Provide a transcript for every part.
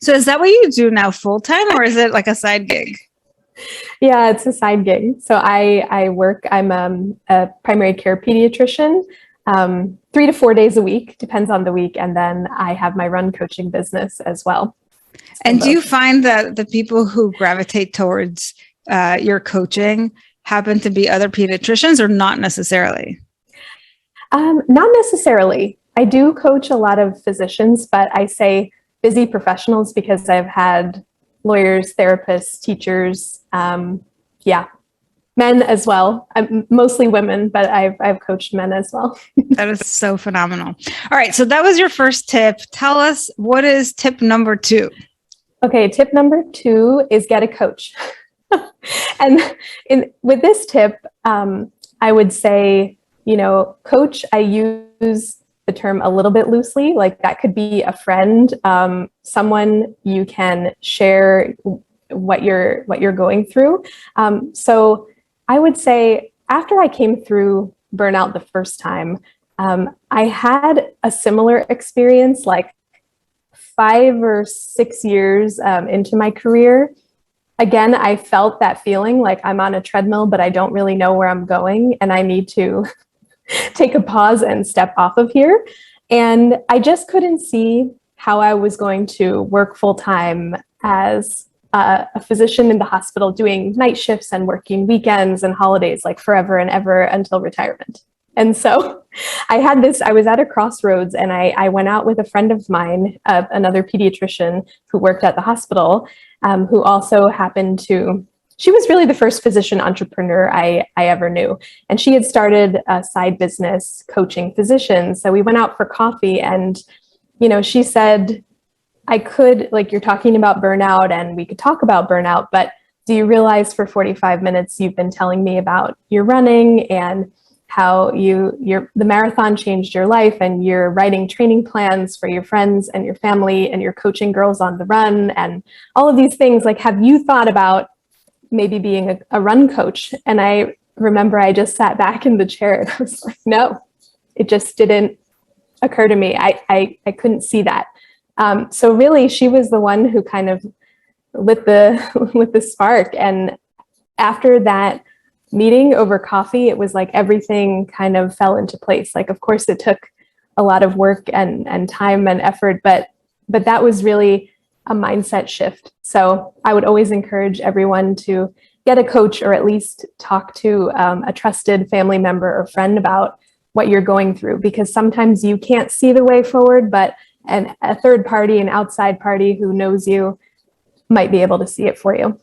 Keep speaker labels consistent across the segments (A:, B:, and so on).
A: So is that what you do now full time, or is it like a side gig?
B: Yeah, it's a side gig. So I'm a primary care pediatrician, 3 to 4 days a week, depends on the week. And then I have my run coaching business as well.
A: And do you find that the people who gravitate towards your coaching happen to be other pediatricians or not necessarily?
B: Not necessarily. I do coach a lot of physicians, but I say busy professionals because I've had lawyers, therapists, teachers, men as well. I'm mostly women, but I've coached men as well.
A: That is so phenomenal. All right. So that was your first tip. Tell us, what is tip number 2?
B: Okay. Tip number 2 is get a coach. And with this tip, I would say, coach, I use the term a little bit loosely, like that could be a friend, someone you can share what you're going through. So I would say after I came through burnout the first time, I had a similar experience like 5 or 6 years into my career. Again, I felt that feeling like I'm on a treadmill, but I don't really know where I'm going and I need to take a pause and step off of here. And I just couldn't see how I was going to work full time as a physician in the hospital doing night shifts and working weekends and holidays like forever and ever until retirement. And so I was at a crossroads and I went out with a friend of mine, another pediatrician who worked at the hospital, who also she was really the first physician entrepreneur I ever knew. And she had started a side business coaching physicians. So we went out for coffee and, she said, you're talking about burnout and we could talk about burnout, but do you realize for 45 minutes you've been telling me about your running and how the marathon changed your life and you're writing training plans for your friends and your family and you're coaching girls on the run and all of these things. Like, have you thought about maybe being a run coach? And I remember I just sat back in the chair and I was like, no, it just didn't occur to me. I couldn't see that. So really she was the one who kind of lit the spark. And after that meeting over coffee, it was like everything kind of fell into place. Like, of course it took a lot of work and time and effort, but that was really a mindset shift. So I would always encourage everyone to get a coach or at least talk to a trusted family member or friend about what you're going through, because sometimes you can't see the way forward, but a third party, an outside party who knows you might be able to see it for you.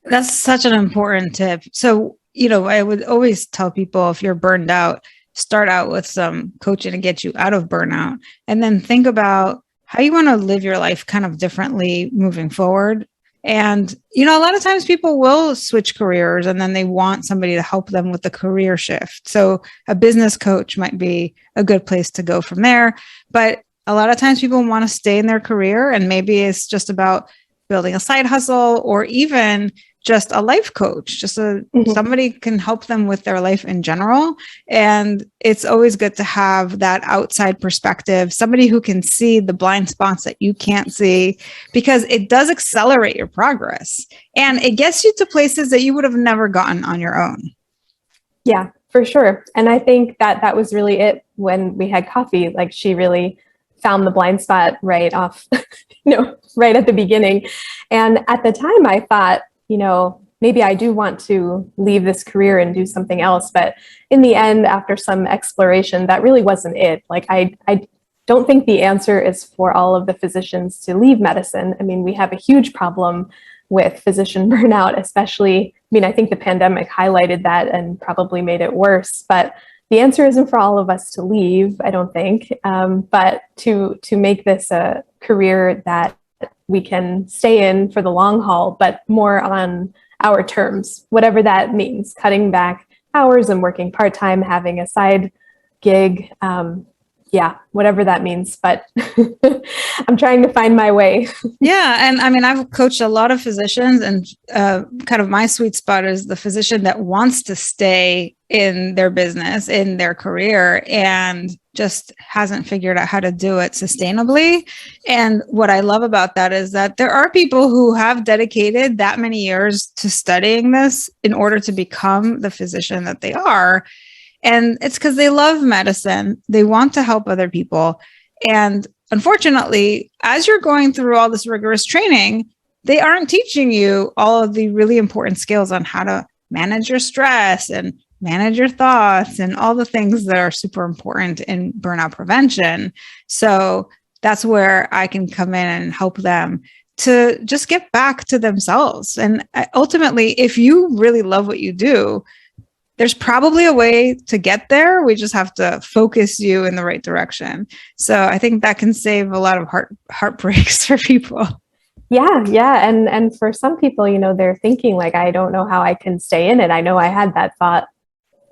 A: That's such an important tip. So, I would always tell people if you're burned out, start out with some coaching to get you out of burnout, and then think about how you want to live your life kind of differently moving forward. And, a lot of times people will switch careers and then they want somebody to help them with the career shift. So a business coach might be a good place to go from there. But a lot of times people want to stay in their career, and maybe it's just about building a side hustle or even just a life coach, somebody can help them with their life in general. And it's always good to have that outside perspective, somebody who can see the blind spots that you can't see, because it does accelerate your progress and it gets you to places that you would have never gotten on your own.
B: Yeah, for sure. And I think that was really it when we had coffee. Like, she really found the blind spot right off, right at the beginning. And at the time I thought, maybe I do want to leave this career and do something else. But in the end, after some exploration, that really wasn't it. Like, I don't think the answer is for all of the physicians to leave medicine. I mean, we have a huge problem with physician burnout, especially, I think the pandemic highlighted that and probably made it worse. But the answer isn't for all of us to leave, I don't think, but to make this a career that we can stay in for the long haul, but more on our terms, whatever that means, cutting back hours and working part-time, having a side gig, whatever that means. But I'm trying to find my way.
A: Yeah. And I've coached a lot of physicians, and kind of my sweet spot is the physician that wants to stay in their business, in their career, and just hasn't figured out how to do it sustainably. And what I love about that is that there are people who have dedicated that many years to studying this in order to become the physician that they are. And it's because they love medicine. They want to help other people. And unfortunately, as you're going through all this rigorous training, they aren't teaching you all of the really important skills on how to manage your stress and manage your thoughts and all the things that are super important in burnout prevention. So that's where I can come in and help them to just get back to themselves. And ultimately, if you really love what you do, there's probably a way to get there. We just have to focus you in the right direction. So I think that can save a lot of heartbreaks for people.
B: Yeah. And for some people, they're thinking like, I don't know how I can stay in it. I know I had that thought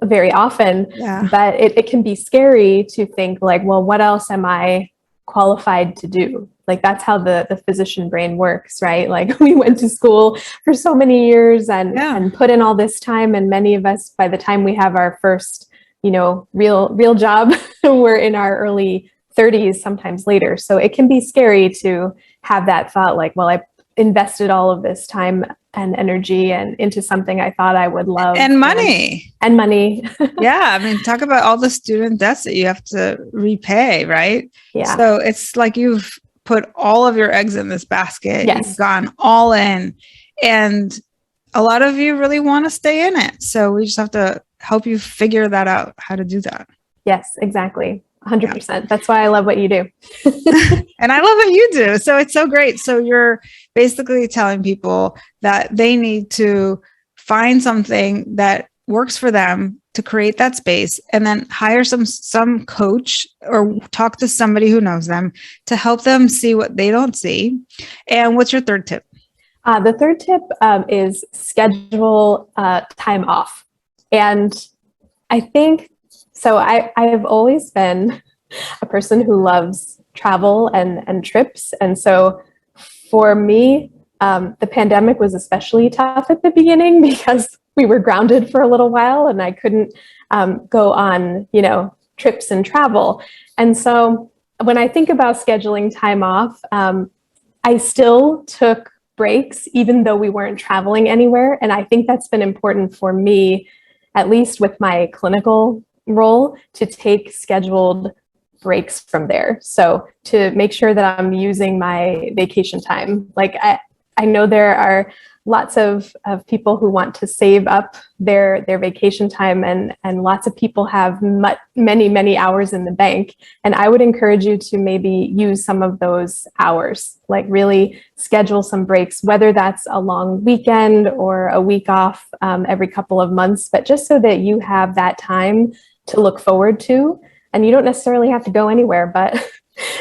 B: very often, but it can be scary to think like, well, what else am I qualified to do? Like that's how the physician brain works, right? Like we went to school for so many years and put in all this time. And many of us, by the time we have our first, real job, we're in our early 30s, sometimes later. So it can be scary to have that thought like, well, I invested all of this time and energy and into something I thought I would love.
A: And money.
B: And money.
A: Yeah. I mean, talk about all the student debts that you have to repay, right?
B: Yeah.
A: So it's like you've put all of your eggs in this basket.
B: Yes.
A: You've gone all in. And a lot of you really want to stay in it. So we just have to help you figure that out, how to do that.
B: Yes, exactly. 100%. Yeah. That's why I love what you do.
A: And I love what you do. So it's so great. So you're basically telling people that they need to find something that works for them to create that space, and then hire some coach or talk to somebody who knows them to help them see what they don't see. And what's your third tip?
B: The third tip is schedule time off. And I think, so I've always been a person who loves travel and trips. And so for me, the pandemic was especially tough at the beginning because we were grounded for a little while and I couldn't go on, trips and travel. And so when I think about scheduling time off, I still took breaks, even though we weren't traveling anywhere. And I think that's been important for me, at least with my clinical role, to take scheduled breaks from there. So to make sure that I'm using my vacation time. Like I know there are lots of people who want to save up their vacation time, and lots of people have many hours in the bank. And I would encourage you to maybe use some of those hours, like really schedule some breaks, whether that's a long weekend or a week off every couple of months, but just so that you have that time to look forward to. And you don't necessarily have to go anywhere, but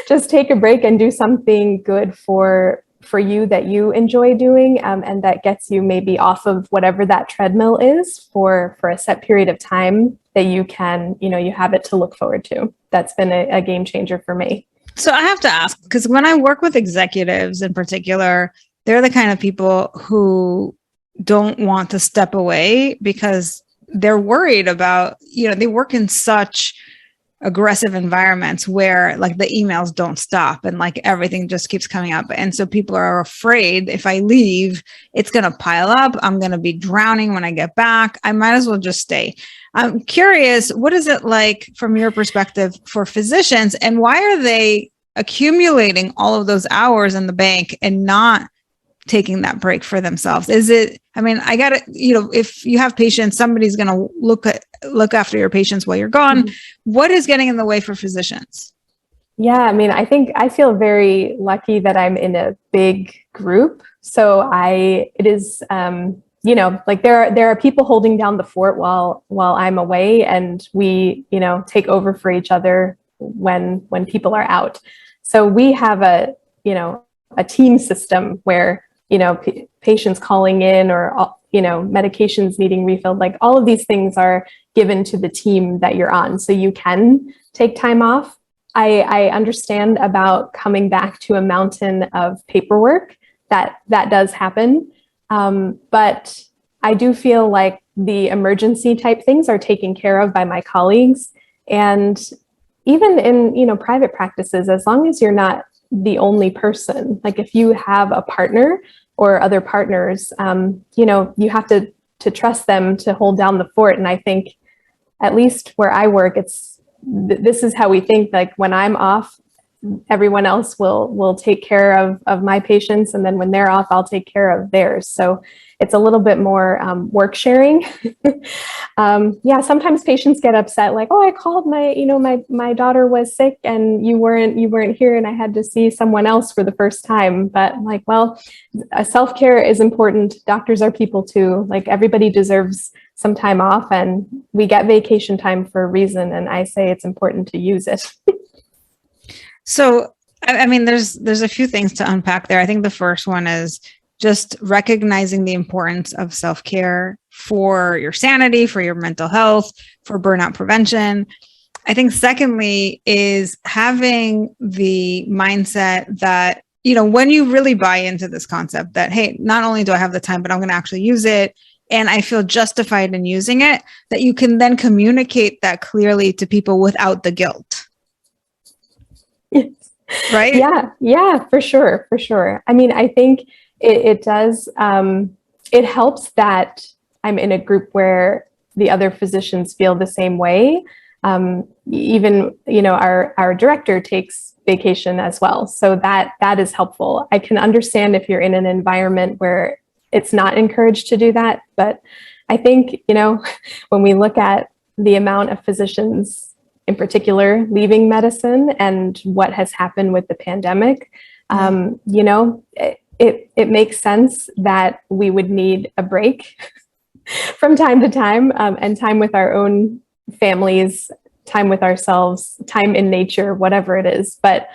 B: just take a break and do something good for you that you enjoy doing, and that gets you maybe off of whatever that treadmill is for a set period of time that you can, you have it to look forward to. That's been a game changer for me.
A: So I have to ask, because when I work with executives in particular, they're the kind of people who don't want to step away because they're worried about, they work in such aggressive environments where like the emails don't stop and like everything just keeps coming up. And so people are afraid if I leave, it's going to pile up. I'm going to be drowning when I get back. I might as well just stay. I'm curious, what is it like from your perspective for physicians, and why are they accumulating all of those hours in the bank and not taking that break for themselves? Is it, I got to, if you have patients, somebody's going to look after your patients while you're gone. Mm-hmm. What is getting in the way for physicians?
B: Yeah, I think I feel very lucky that I'm in a big group. So it is, like there are people holding down the fort while I'm away, and we, take over for each other when people are out. So we have a team system where, patients calling in or, medications needing refilled, like all of these things are given to the team that you're on. So you can take time off. I understand about coming back to a mountain of paperwork that does happen. But I do feel like the emergency type things are taken care of by my colleagues. And even in, private practices, as long as you're not the only person, like if you have a partner or other partners, you have to trust them to hold down the fort. And I think, at least where I work, this is how we think. Like when I'm off, everyone else will take care of my patients, and then when they're off, I'll take care of theirs. So it's a little bit more work sharing. Yeah, sometimes patients get upset, like, oh, I called my daughter was sick and you weren't here, and I had to see someone else for the first time. But I'm like, well, self-care is important. Doctors are people too. Like everybody deserves some time off, and we get vacation time for a reason. And I say it's important to use it.
A: So, I mean, there's a few things to unpack there. I think the first one is just recognizing the importance of self-care for your sanity, for your mental health, for burnout prevention. I think secondly is having the mindset that, when you really buy into this concept that, hey, not only do I have the time, but I'm going to actually use it, and I feel justified in using it, that you can then communicate that clearly to people without the guilt. Right?
B: Yeah, for sure. I mean, I think it does, it helps that I'm in a group where the other physicians feel the same way. Even, our director takes vacation as well. So that is helpful. I can understand if you're in an environment where it's not encouraged to do that. But I think, when we look at the amount of physicians in particular leaving medicine and what has happened with the pandemic, it makes sense that we would need a break from time to time, and time with our own families, time with ourselves, time in nature, whatever it is. But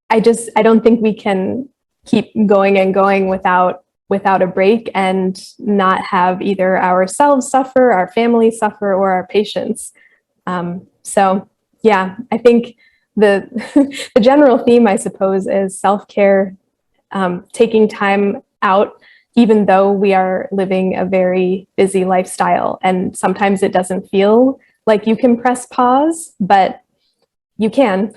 B: I don't think we can keep going and going without a break and not have either ourselves suffer, our family suffer, or our patients. So yeah, I think the the general theme, I suppose, is self-care, taking time out, even though we are living a very busy lifestyle. And sometimes it doesn't feel like you can press pause, but you can.